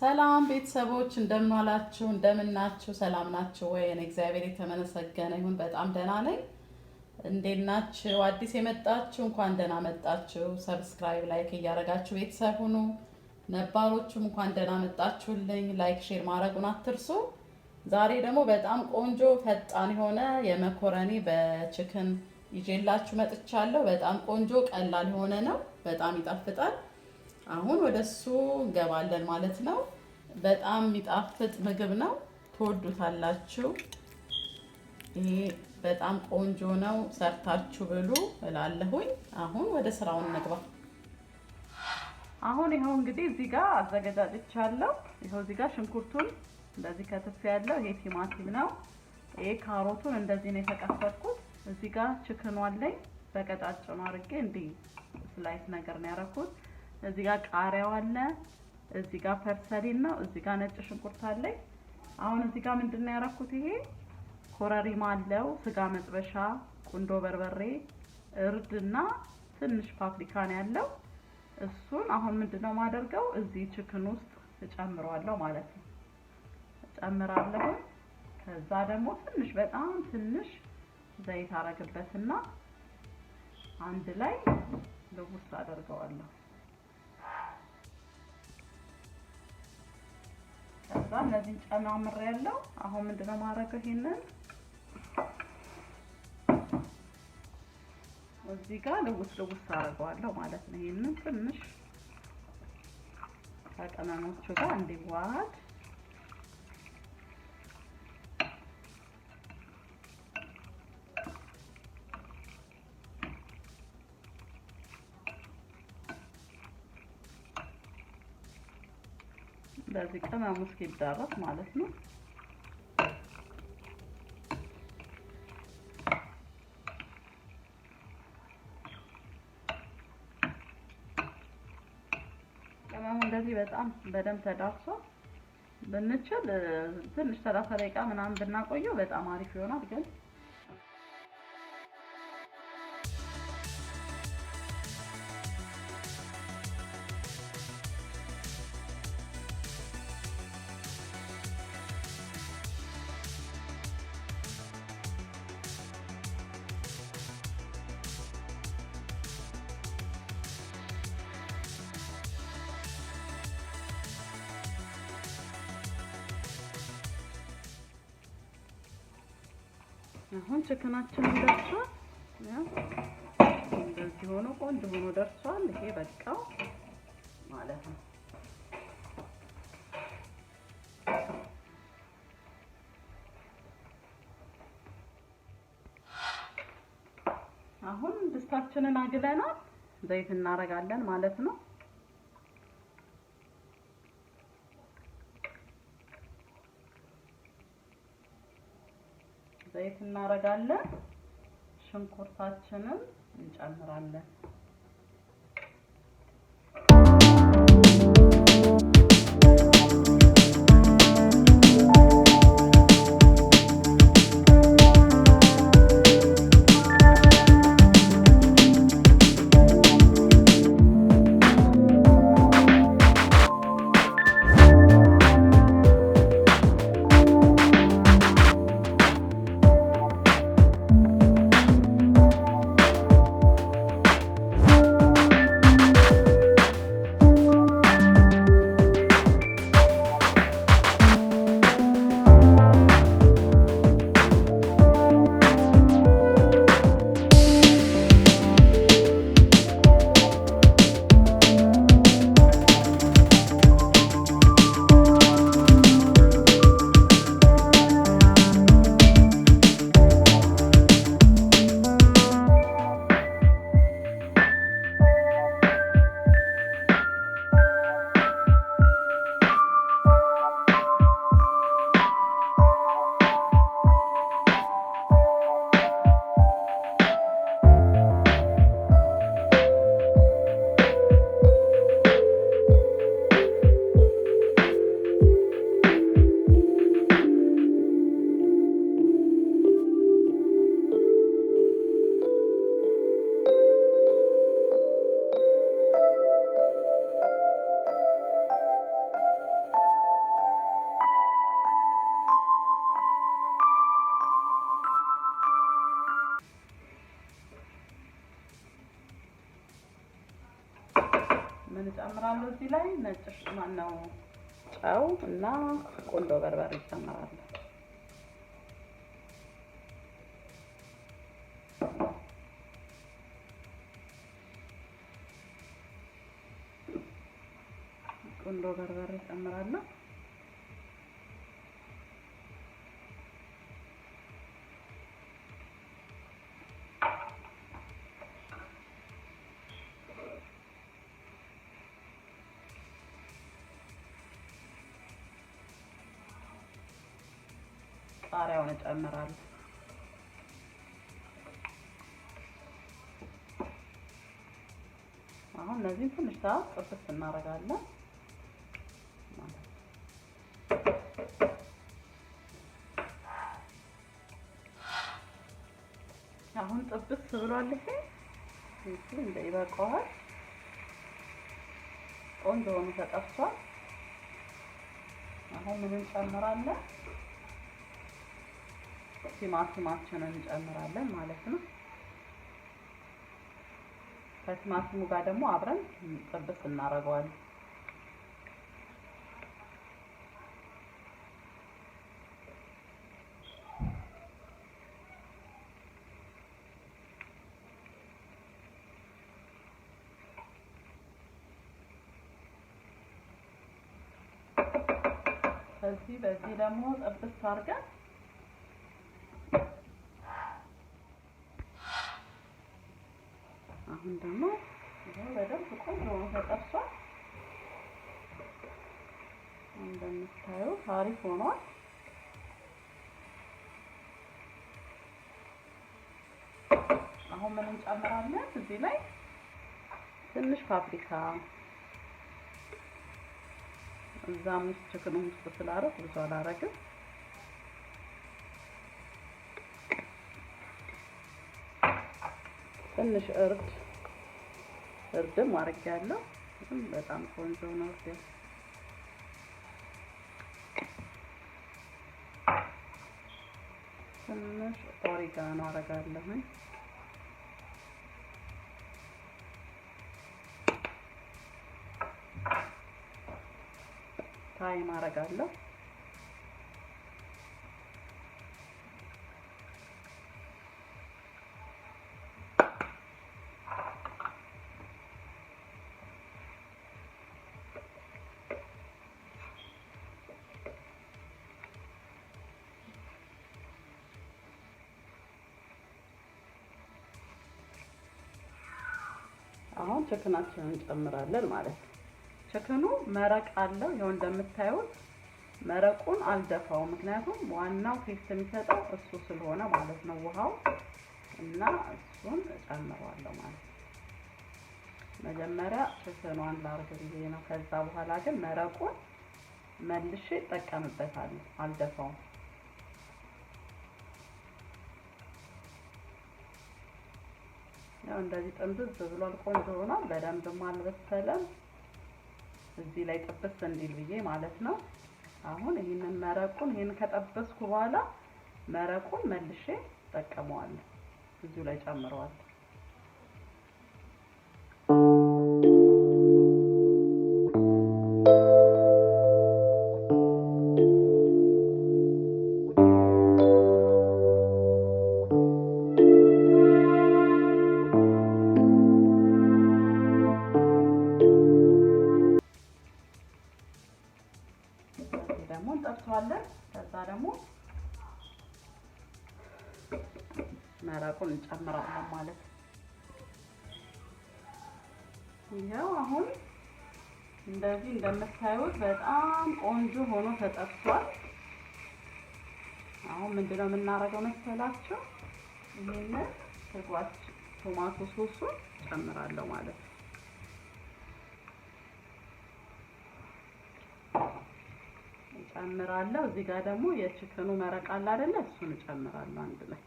ሰላም ቤተሰቦች እንደምን ዋላችሁ እንደምናችሁ ሰላም ናችሁ ወይ? እኔ እግዚአብሔር የተመሰገነ ይሁን በጣም ደህና ነኝ። እንዴት ናችሁ? አዲስ የመጣችሁ እንኳን ደህና መጣችሁ። ሰብስክራይብ ላይክ እያደረጋችሁ ቤተሰብ ሁኑ። ነባሮቹም እንኳን ደህና መጣችሁልኝ። ላይክ ሼር ማድረጉን አትርሱ። ዛሬ ደግሞ በጣም ቆንጆ ፈጣን የሆነ የመኮረኒ በቺክን ይዤላችሁ መጥቻለሁ። በጣም ቆንጆ ቀላል የሆነ ነው። በጣም ይጣፍጣል። አሁን ወደሱ እንገባለን ማለት ነው። በጣም የሚጣፍጥ ምግብ ነው። ትወዱታላችሁ። ይሄ በጣም ቆንጆ ነው። ሰርታችሁ ብሉ እላለሁኝ። አሁን ወደ ስራው እንግባ። አሁን ይሄው እንግዲህ እዚህ ጋር አዘጋጅቻለሁ። ይሄው እዚህ ጋር ሽንኩርቱን እንደዚህ ከተፍ ያለው ይሄ ቲማቲም ነው። ይሄ ካሮቱን እንደዚህ ነው የተቀፈርኩት። እዚህ ጋር ቺክኑ አለኝ በቀጫጭኑ አድርጌ እንዲህ ስላይስ ነገር ነው ያደረኩት። እዚህ ጋር ቃሪያው አለ። እዚህ ጋር ፐርሰሊን ነው። እዚህ ጋር ነጭ ሽንኩርት አለኝ። አሁን እዚህ ጋር ምንድነው ያደረኩት? ይሄ ኮረሪማ አለው፣ ስጋ መጥበሻ፣ ቁንዶ በርበሬ፣ እርድና ትንሽ ፓፕሪካ ነው ያለው። እሱን አሁን ምንድነው ማደርገው እዚህ ቺክን ውስጥ እጨምረዋለሁ ማለት ነው። እጨምራለሁ። ከዛ ደግሞ ትንሽ በጣም ትንሽ ዘይት አረግበትና አንድ ላይ ልውስ አደርገዋለሁ። ከዛ እነዚህን ጨማምሬያለሁ። አሁን ምንድነው ማረገው? ይሄንን እዚህ ጋር ልውስ አደርገዋለሁ ማለት ነው። ይሄንን ትንሽ ከቅመሞቹ ጋር እንዲዋሃድ እንደዚህ ቅመሙ እስኪዳረስ ማለት ነው። ቅመሙ እንደዚህ በጣም በደንብ ተዳርሶ ብንችል ትንሽ 30 ደቂቃ ምናምን ብናቆየው በጣም አሪፍ ይሆናል። ግን አሁን ቺክናችንን ደርሷል። እንደዚህ ሆኖ ቆንጆ ሆኖ ደርሷል። ይሄ በቃው ማለት ነው። አሁን ድስታችንን አግለናል። ዘይት እናረጋለን ማለት ነው። ዘይት እናረጋለን። ሽንኩርታችንን እንጨምራለን። ምን ጨምራለሁ እዚህ ላይ ነጭ ማነው ጨው እና ቆንጆ በርበሬ ጨምራለሁ። ቆንጆ በርበሬ ጨምራለሁ። ቃሪያውን ጨምራለሁ። አሁን እነዚህ ትንሽ ሰዓት ጥብስ እናደርጋለን ማለት ነው። አሁን ጥብስ ብሏል። ይሄ እንደ ይበቃዋል። ቆንጆ ሆኖ ተጠብሷል። አሁን ምን እንጨምራለን? ቲማቲማችንን እንጨምራለን ማለት ነው። ከቲማቲሙ ጋር ደግሞ አብረን ጥብስ እናደርገዋለን። በዚህ ደግሞ ጥብስ አድርገን አሁን ደግሞ በደንብ ቆንጆ ሆኖ ተጠብሷል። እንደምታዩት አሪፍ ሆኗል። አሁን ምን እንጨምራለን? እዚህ ላይ ትንሽ ፓፕሪካ እዛም ችክኑ ውስጥ ስላደረኩ ብዙ አላደርግም። ትንሽ እርድም አድርጌያለሁ። በጣም ቆንጆ ነው። ትንሽ ኦሪጋኖ አደርጋለሁ። ታይም አደርጋለሁ። አሁን ችክናችንን እንጨምራለን ማለት ነው። ችክኑ መረቅ አለው። ይኸው እንደምታዩት መረቁን አልደፋውም፣ ምክንያቱም ዋናው ቴስት የሚሰጠው እሱ ስለሆነ ማለት ነው። ውሃው እና እሱን እጨምረዋለሁ ማለት ነው። መጀመሪያ ችክኗን ላርግ ብዬ ነው። ከዛ በኋላ ግን መረቁን መልሼ እጠቀምበታለሁ፣ አልደፋውም። ያው እንደዚህ ጥምዝዝ ብሏል። ቆንጆ ሆኗል። በደንብም አልበሰለም። እዚህ ላይ ጥብስ እንዲል ብዬ ማለት ነው። አሁን ይሄን ከጠበስኩ በኋላ መረቁን መልሼ እጠቀመዋለሁ። እዚሁ ላይ ጨምረዋለሁ። ደግሞ እንጠብሰዋለን። ከዛ ደግሞ መረቁን እንጨምራለን ማለት ነው። ይሄው አሁን እንደዚህ እንደምታዩት በጣም ቆንጆ ሆኖ ተጠብሷል። አሁን ምንድነው የምናደርገው መሰላችሁ? ይሄንን ስጓች ቶማቶ ሶሱን ጨምራለሁ ማለት ነው። ጨምራለሁ። እዚህ ጋር ደግሞ የቺክኑ መረቅ አለ አይደለ? እሱን ጨምራለሁ አንድ ላይ።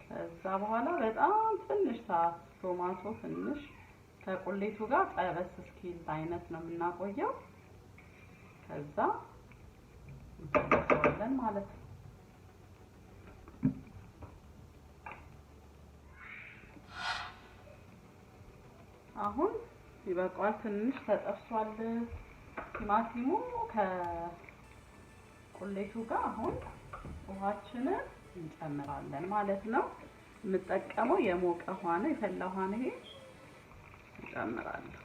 ከዛ በኋላ በጣም ትንሽ ሰዓት ቶማቶ ትንሽ ከቁሌቱ ጋር ጠበስ እስኪል አይነት ነው የምናቆየው። ከዛ እንጠብሰዋለን ማለት ነው። አሁን ይበቃዋል። ትንሽ ተጠብሷል ቲማቲሙ ከቁሌቱ ጋር። አሁን ውሃችንን እንጨምራለን ማለት ነው። የምጠቀመው የሞቀ ውሃ ነው፣ የፈላ ውሃ ነው። ይሄ እንጨምራለን።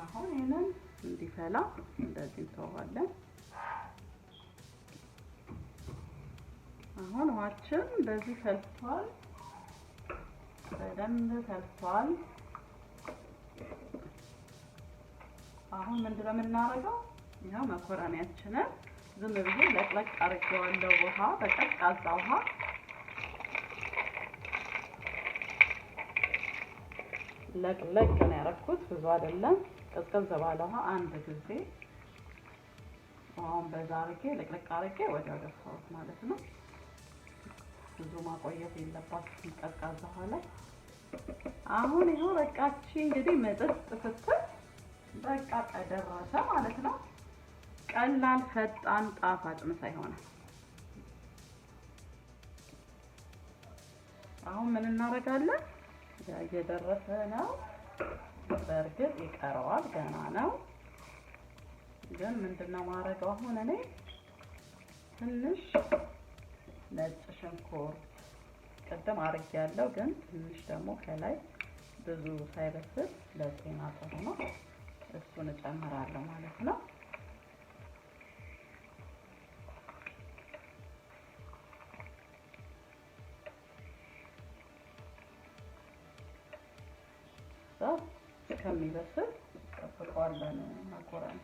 አሁን ይሄንን እንዲፈላ እንደዚህ እንተዋለን። አሁን ውሃችን እንደዚህ ፈልቷል፣ በደንብ ፈልቷል። አሁን ምንድነው የምናደርገው? ያው መኮረኒያችንን ዝም ብዬ ለቅለቅ አድርጌዋለሁ። ውሃ በቀዝቃዛ ውሃ ለቅለቅ ነው ያደረኩት፣ ብዙ አይደለም። ቀዝቀዝ ባለ ውሃ አንድ ጊዜ ውሃውን በዛ አድርጌ ለቅለቅ አድርጌ ወዲያው ደፋሁት ማለት ነው። ብዙ ማቆየት የለባችሁም ቀዝቃዛ ውሃ ላይ። አሁን ይኸው በቃቺ እንግዲህ መጥጥ ስትል በቃ ተደረሰ ማለት ነው። ቀላል፣ ፈጣን፣ ጣፋጭ ምሳ ይሆናል። አሁን ምን እናደርጋለን? እየደረሰ ነው። በእርግጥ ይቀረዋል፣ ገና ነው። ግን ምንድነው ማድረገው? አሁን እኔ ትንሽ ነጭ ሽንኩርት ቅድም አድርጌያለሁ፣ ግን ትንሽ ደግሞ ከላይ ብዙ ሳይበስል ለጤና ጥሩ ነው። እሱን እጨምራለሁ ማለት ነው። እስከሚበስል ጠብቀዋለን መኮረኒ።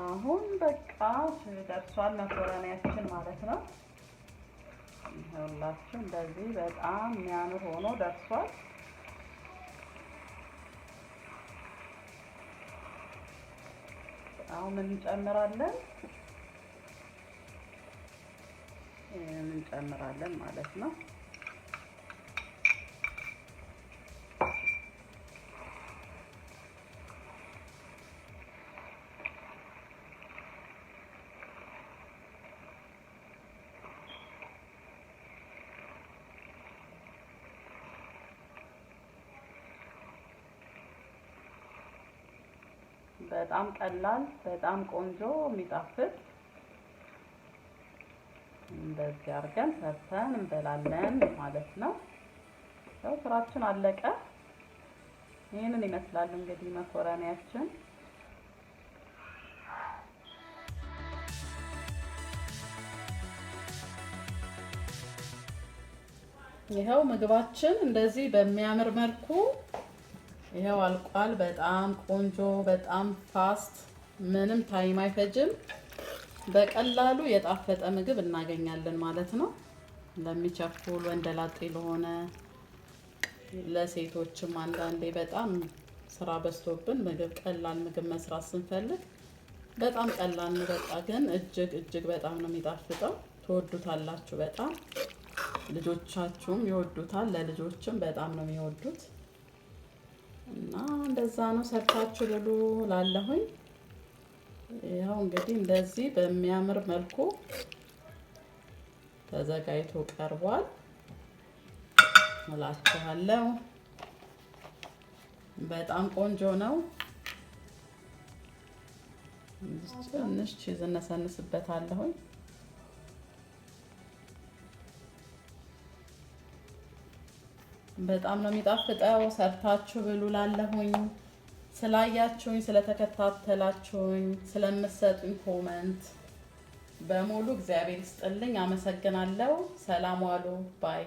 አሁን በቃ ደርሷል መኮረኒያችን ማለት ነው። ይኸውላችሁ እንደዚህ በጣም የሚያምር ሆኖ ደርሷል። አሁን ምን እንጨምራለን? እንጨምራለን ማለት ነው። በጣም ቀላል፣ በጣም ቆንጆ የሚጣፍጥ እንደዚህ አድርገን ሰርተን እንበላለን ማለት ነው። ያው ስራችን አለቀ። ይሄንን ይመስላል እንግዲህ መኮረኒያችን። ይሄው ምግባችን እንደዚህ በሚያምር መልኩ ይሄው አልቋል። በጣም ቆንጆ፣ በጣም ፋስት፣ ምንም ታይም አይፈጅም። በቀላሉ የጣፈጠ ምግብ እናገኛለን ማለት ነው። ለሚቸኩል ወንደላጤ ለሆነ ለሴቶችም አንዳንዴ በጣም ስራ በዝቶብን ምግብ ቀላል ምግብ መስራት ስንፈልግ በጣም ቀላል ነው። በቃ ግን እጅግ በጣም ነው የሚጣፍጠው። ትወዱታላችሁ በጣም። ልጆቻችሁም ይወዱታል። ለልጆችም በጣም ነው የሚወዱት እና እንደዛ ነው። ሰርታችሁ ብሉ ላለሁኝ። ያው እንግዲህ እንደዚህ በሚያምር መልኩ ተዘጋጅቶ ቀርቧል እላችኋለሁ። በጣም ቆንጆ ነው። ትንሽ ቺዝ እነሰንስበታለሁኝ። በጣም ነው የሚጣፍጠው። ሰርታችሁ ብሉ ላለሁኝ። ስላያችሁኝ፣ ስለተከታተላችሁኝ፣ ስለምትሰጡኝ ኮመንት በሙሉ እግዚአብሔር ይስጥልኝ። አመሰግናለሁ። ሰላም ዋሉ ባይ